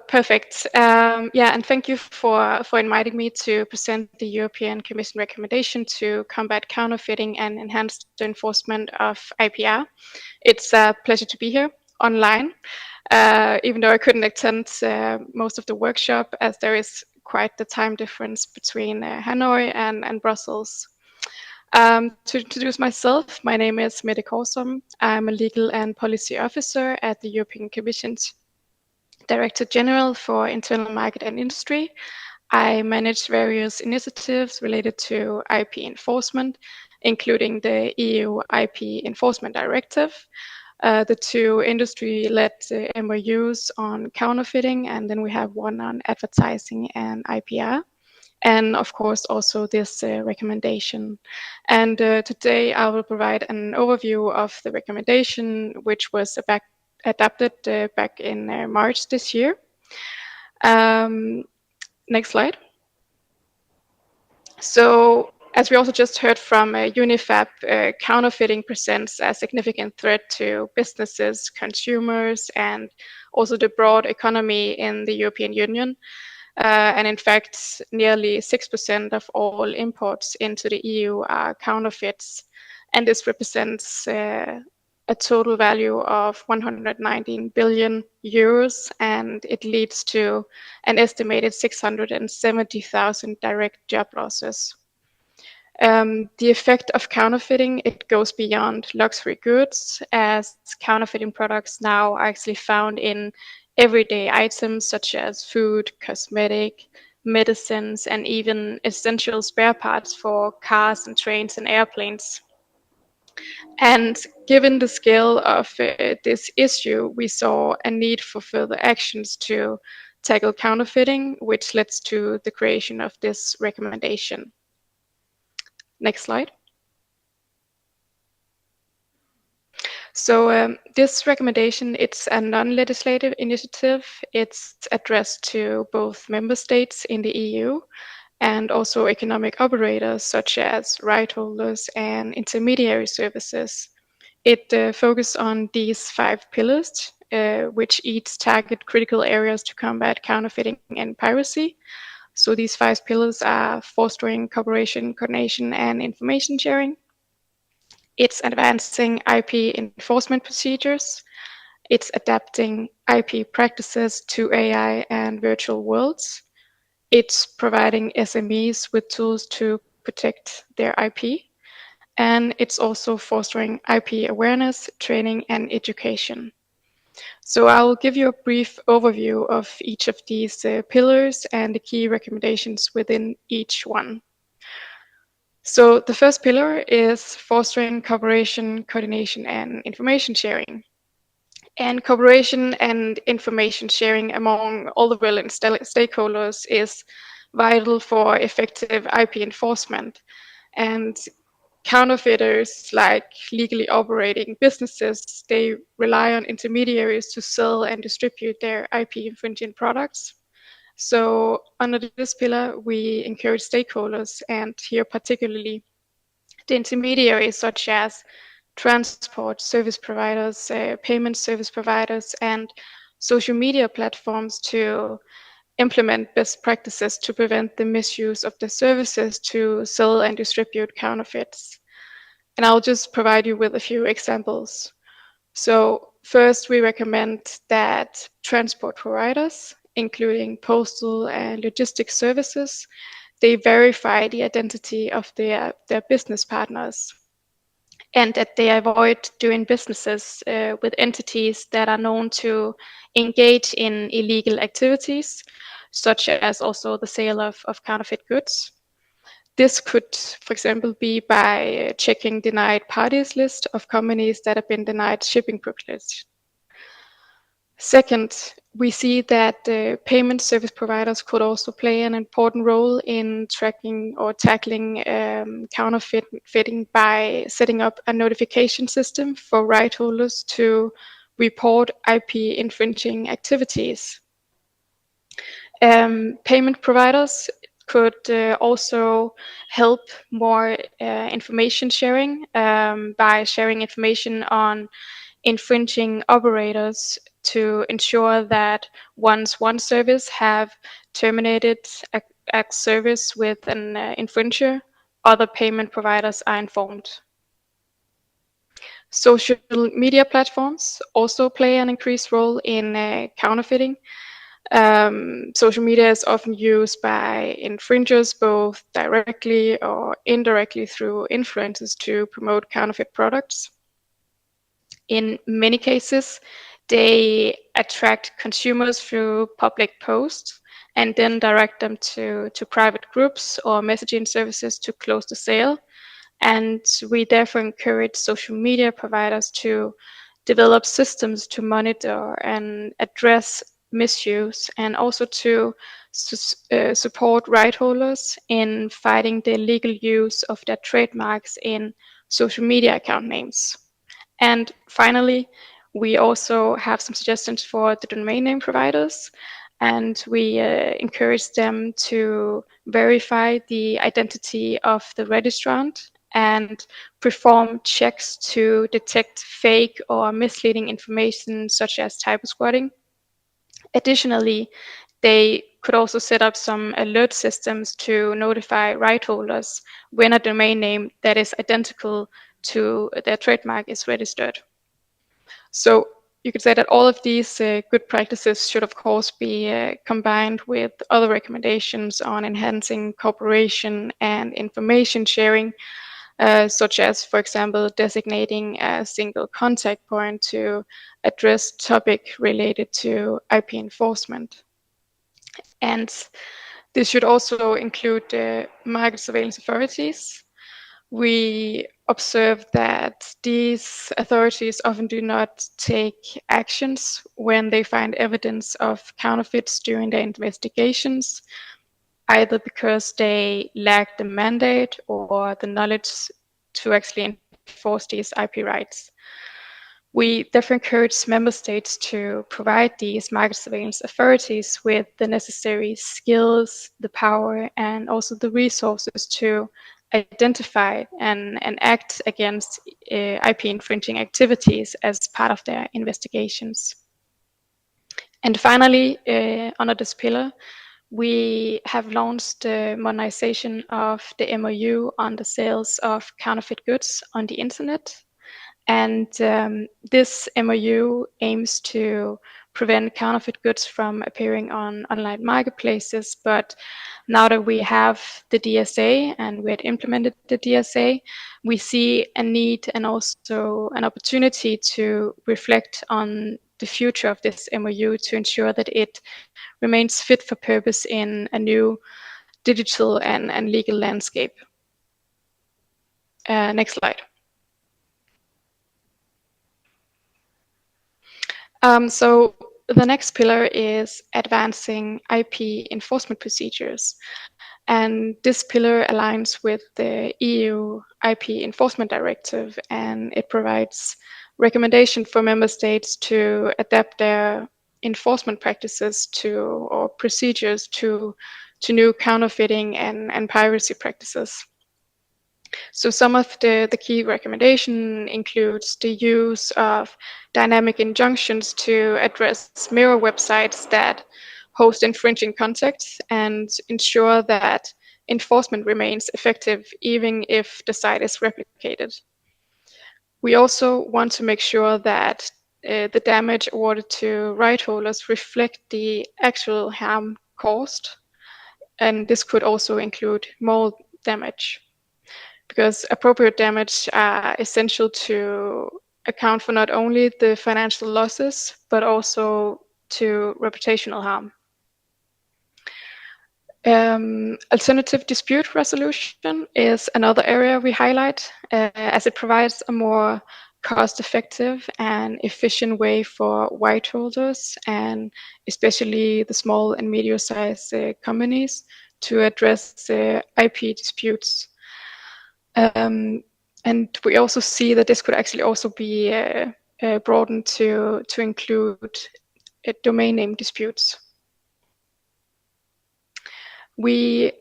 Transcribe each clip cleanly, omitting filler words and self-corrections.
Perfect. Yeah, and thank you for inviting me to present the European Commission recommendation to combat counterfeiting and enhance the enforcement of IPR. It's a pleasure to be here online, even though I couldn't attend most of the workshop as there is quite the time difference between Hanoi and Brussels. To introduce myself, my name is Mette Korsholm. I'm a legal and policy officer at the European Commission's Directorate-General for Internal Market and Industry. I manage various initiatives related to IP enforcement, including the EU IP Enforcement Directive, the two industry-led MOUs on counterfeiting, and then we have one on advertising and IPR. And of course, also this recommendation. And today I will provide an overview of the recommendation, which was adopted back in March this year. Next slide. So, as we also just heard from UNIFAP, counterfeiting presents a significant threat to businesses, consumers, and also the broad economy in the European Union. And in fact, nearly 6% of all imports into the EU are counterfeits. And this represents a total value of 119 billion euros, and it leads to an estimated 670,000 direct job losses. The effect of counterfeiting, it goes beyond luxury goods, as counterfeiting products now are actually found in everyday items such as food, cosmetic, medicines, and even essential spare parts for cars and trains and airplanes. And given the scale of this issue, we saw a need for further actions to tackle counterfeiting, which leads to the creation of this recommendation. Next slide. So this recommendation, it's a non-legislative initiative. It's addressed to both member states in the EU and also economic operators such as right holders and intermediary services. It focuses on these 5 pillars, which each target critical areas to combat counterfeiting and piracy. So these 5 pillars are fostering cooperation, coordination, and information sharing. It's advancing IP enforcement procedures. It's adapting IP practices to AI and virtual worlds. It's providing SMEs with tools to protect their IP. And it's also fostering IP awareness, training, and education. So I'll give you a brief overview of each of these pillars and the key recommendations within each one. So the first pillar is fostering cooperation, coordination, and information sharing. And cooperation and information sharing among all the relevant stakeholders is vital for effective IP enforcement. And counterfeiters, like legally operating businesses, they rely on intermediaries to sell and distribute their IP infringing products. So under this pillar, we encourage stakeholders, and here particularly the intermediaries such as transport service providers, payment service providers, and social media platforms to implement best practices to prevent the misuse of the services to sell and distribute counterfeits. And I'll just provide you with a few examples. So first, we recommend that transport providers, including postal and logistics services, they verify the identity of their business partners, and that they avoid doing businesses with entities that are known to engage in illegal activities, such as also the sale of counterfeit goods. This could, for example, be by checking denied parties list of companies that have been denied shipping privilege. Second, we see that payment service providers could also play an important role in tracking or tackling counterfeiting by setting up a notification system for right holders to report IP infringing activities. Payment providers could also help more information sharing by sharing information on infringing operators to ensure that once one service have terminated a service with an infringer, other payment providers are informed. Social media platforms also play an increased role in counterfeiting. Social media is often used by infringers both directly or indirectly through influencers to promote counterfeit products. In many cases, they attract consumers through public posts and then direct them to private groups or messaging services to close the sale. And we therefore encourage social media providers to develop systems to monitor and address misuse, and also to support right holders in fighting the illegal use of their trademarks in social media account names. And finally, we also have some suggestions for the domain name providers, and we encourage them to verify the identity of the registrant and perform checks to detect fake or misleading information such as typo squatting. Additionally, they could also set up some alert systems to notify right holders when a domain name that is identical to their trademark is registered. So you could say that all of these good practices should, of course, be combined with other recommendations on enhancing cooperation and information sharing, such as, for example, designating a single contact point to address topic related to IP enforcement. And this should also include market surveillance authorities. We observe that these authorities often do not take actions when they find evidence of counterfeits during their investigations, either because they lack the mandate or the knowledge to actually enforce these IP rights. We therefore encourage member states to provide these market surveillance authorities with the necessary skills, the power, and also the resources to identify and act against IP infringing activities as part of their investigations. And finally, under this pillar, we have launched the modernization of the MOU on the sales of counterfeit goods on the internet. And this MOU aims to prevent counterfeit goods from appearing on online marketplaces. But now that we have the DSA and we had implemented the DSA, we see a need and also an opportunity to reflect on the future of this MOU to ensure that it remains fit for purpose in a new digital and legal landscape. Next slide. So the next pillar is advancing IP enforcement procedures. And this pillar aligns with the EU IP Enforcement Directive, and it provides recommendation for member states to adapt their enforcement practices to or procedures to new counterfeiting and piracy practices. So some of the key recommendation includes the use of dynamic injunctions to address mirror websites that host infringing content and ensure that enforcement remains effective even if the site is replicated. We also want to make sure that the damage awarded to right holders reflect the actual harm caused, and this could also include moral damage, because appropriate damage are essential to account for not only the financial losses, but also to reputational harm. Alternative dispute resolution is another area we highlight, as it provides a more cost-effective and efficient way for right holders, and especially the small and medium-sized companies, to address IP disputes. And we also see that this could actually also be broadened to include domain name disputes. We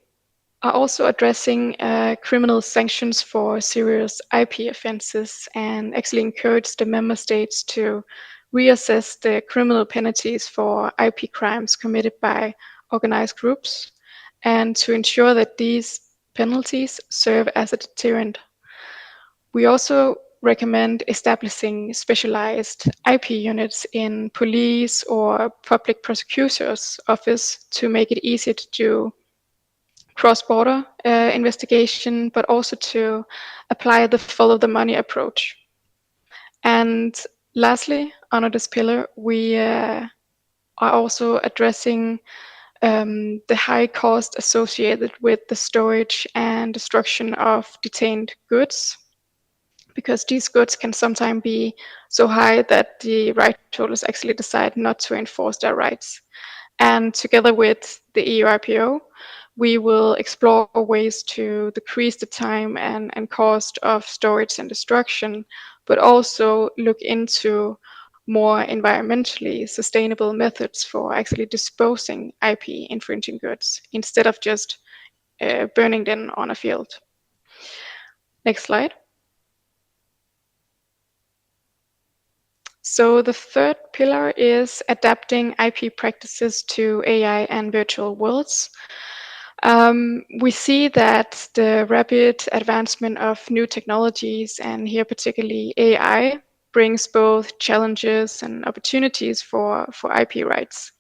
are also addressing criminal sanctions for serious IP offenses, and actually encourage the member states to reassess the criminal penalties for IP crimes committed by organized groups, and to ensure that these penalties serve as a deterrent. We also recommend establishing specialized IP units in police or public prosecutor's office to make it easier to do cross-border investigation, but also to apply the follow the money approach. And lastly, under this pillar, we are also addressing the high cost associated with the storage and destruction of detained goods, because these goods can sometimes be so high that the right holders actually decide not to enforce their rights. And together with the EU IPO, we will explore ways to decrease the time and cost of storage and destruction, but also look into more environmentally sustainable methods for actually disposing IP infringing goods instead of just burning them on a field. Next slide. So the third pillar is adapting IP practices to AI and virtual worlds. We see that the rapid advancement of new technologies, and here particularly AI, brings both challenges and opportunities for IP rights.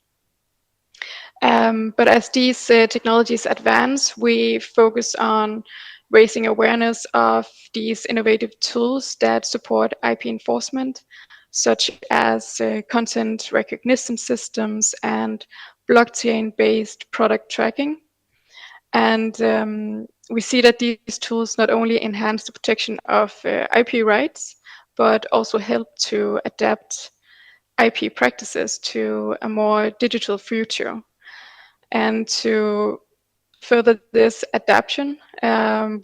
But as these technologies advance, we focus on raising awareness of these innovative tools that support IP enforcement, such as content recognition systems and blockchain-based product tracking. And we see that these tools not only enhance the protection of IP rights, but also help to adapt IP practices to a more digital future. And to further this adaptation,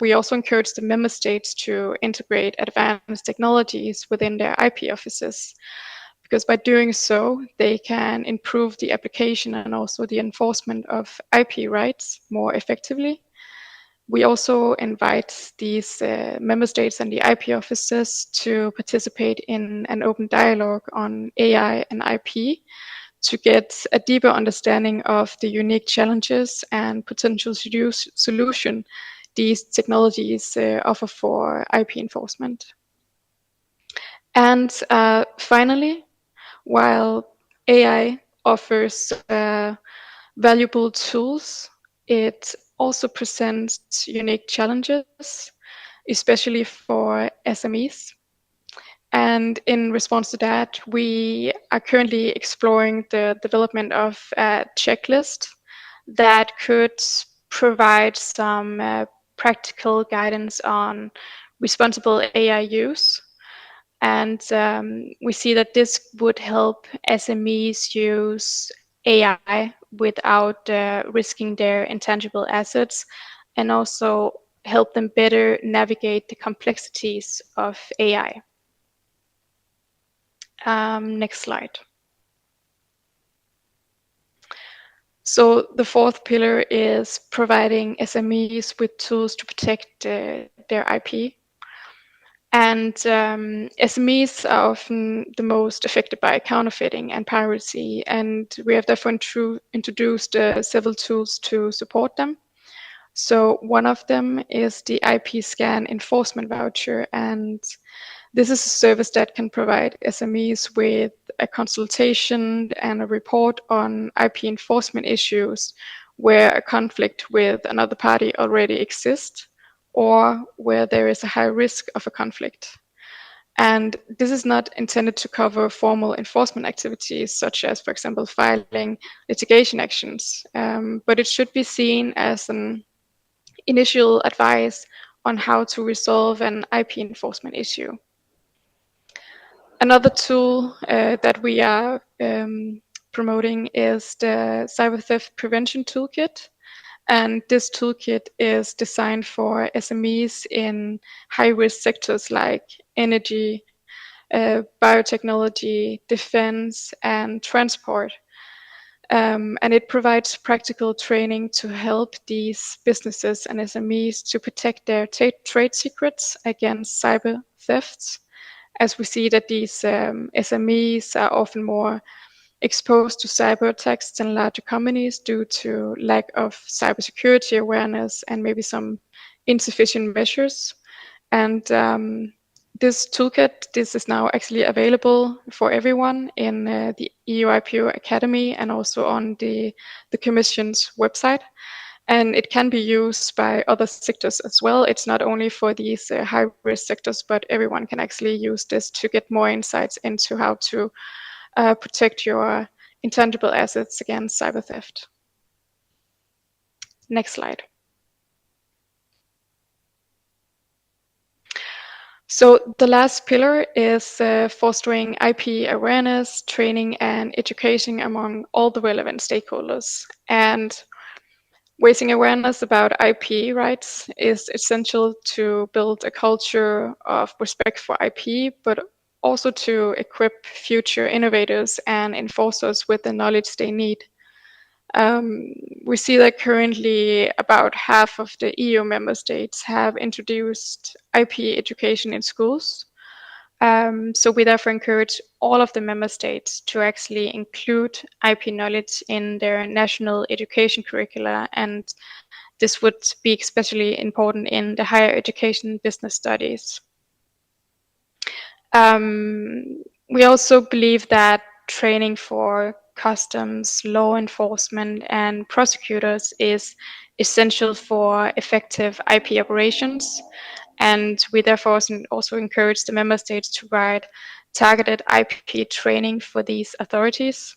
we also encourage the member states to integrate advanced technologies within their IP offices, because by doing so, they can improve the application and also the enforcement of IP rights more effectively. We also invite these member states and the IP offices to participate in an open dialogue on AI and IP to get a deeper understanding of the unique challenges and potential solution these technologies offer for IP enforcement. And finally, while AI offers valuable tools, it also presents unique challenges, especially for SMEs. And in response to that, we are currently exploring the development of a checklist that could provide some practical guidance on responsible AI use. And we see that this would help SMEs use AI without risking their intangible assets, and also help them better navigate the complexities of AI. Next slide. So the fourth pillar is providing SMEs with tools to protect their IP. And SMEs are often the most affected by counterfeiting and piracy, and we have therefore introduced several tools to support them. So one of them is the IP scan enforcement voucher, and this is a service that can provide SMEs with a consultation and a report on IP enforcement issues where a conflict with another party already exists, or where there is a high risk of a conflict. And this is not intended to cover formal enforcement activities, such as, for example, filing litigation actions, but it should be seen as an initial advice on how to resolve an IP enforcement issue. Another tool that we are promoting is the Cyber Theft Prevention Toolkit. And this toolkit is designed for SMEs in high-risk sectors like energy, biotechnology, defense, and transport. And it provides practical training to help these businesses and SMEs to protect their trade secrets against cyber thefts. as we see that these SMEs are often more exposed to cyber attacks than larger companies due to lack of cybersecurity awareness and maybe some insufficient measures. And this toolkit, this is now actually available for everyone in the EU IPO Academy and also on the Commission's website. And it can be used by other sectors as well. It's not only for these high-risk sectors, but everyone can actually use this to get more insights into how to protect your intangible assets against cyber theft. Next slide. So the last pillar is fostering IP awareness, training, and education among all the relevant stakeholders. And raising awareness about IP rights is essential to build a culture of respect for IP, but also to equip future innovators and enforcers with the knowledge they need. We see that currently about half of the EU member states have introduced IP education in schools. So we therefore encourage all of the member states to actually include IP knowledge in their national education curricula, and this would be especially important in the higher education business studies. We also believe that training for customs, law enforcement, and prosecutors is essential for effective IP operations. And we therefore also encourage the member states to provide targeted IP training for these authorities.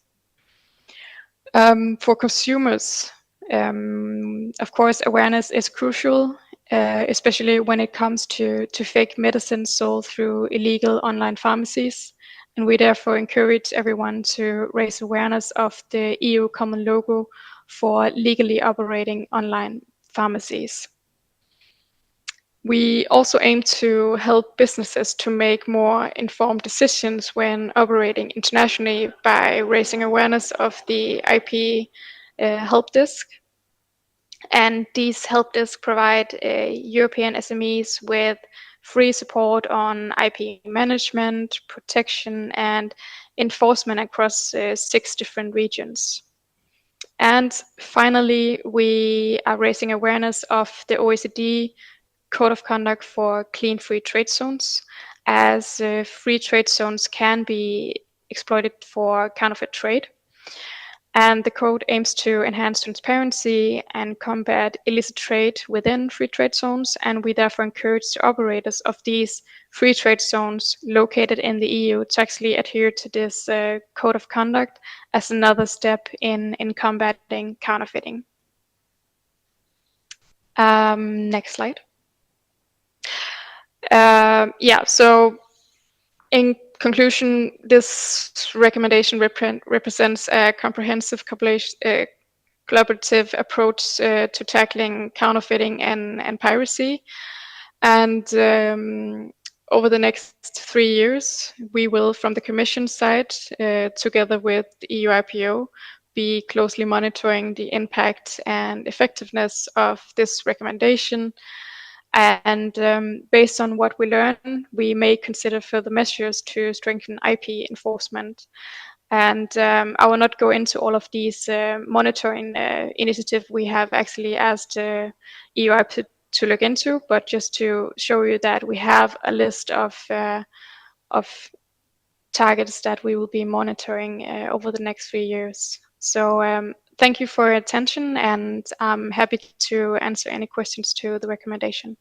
For consumers, of course, awareness is crucial, especially when it comes to fake medicines sold through illegal online pharmacies. And we therefore encourage everyone to raise awareness of the EU common logo for legally operating online pharmacies. We also aim to help businesses to make more informed decisions when operating internationally by raising awareness of the IP help desk. And these help desks provide European SMEs with free support on IP management, protection, and enforcement across 6 different regions. And finally, we are raising awareness of the OECD Code of Conduct for Clean Free Trade Zones, as free trade zones can be exploited for counterfeit trade. And the code aims to enhance transparency and combat illicit trade within free trade zones, and we therefore encourage the operators of these free trade zones located in the EU to actually adhere to this code of conduct as another step in combating counterfeiting. Next slide. So in conclusion, this recommendation represents a comprehensive collaborative approach to tackling counterfeiting and piracy. And over the next 3 years, we will, from the Commission side, together with the EU IPO, be closely monitoring the impact and effectiveness of this recommendation. And based on what we learn, we may consider further measures to strengthen IP enforcement. And I will not go into all of these monitoring initiatives we have actually asked EU IPO to look into, but just to show you that we have a list of targets that we will be monitoring over the next 3 years. So thank you for your attention, and I'm happy to answer any questions to the recommendation.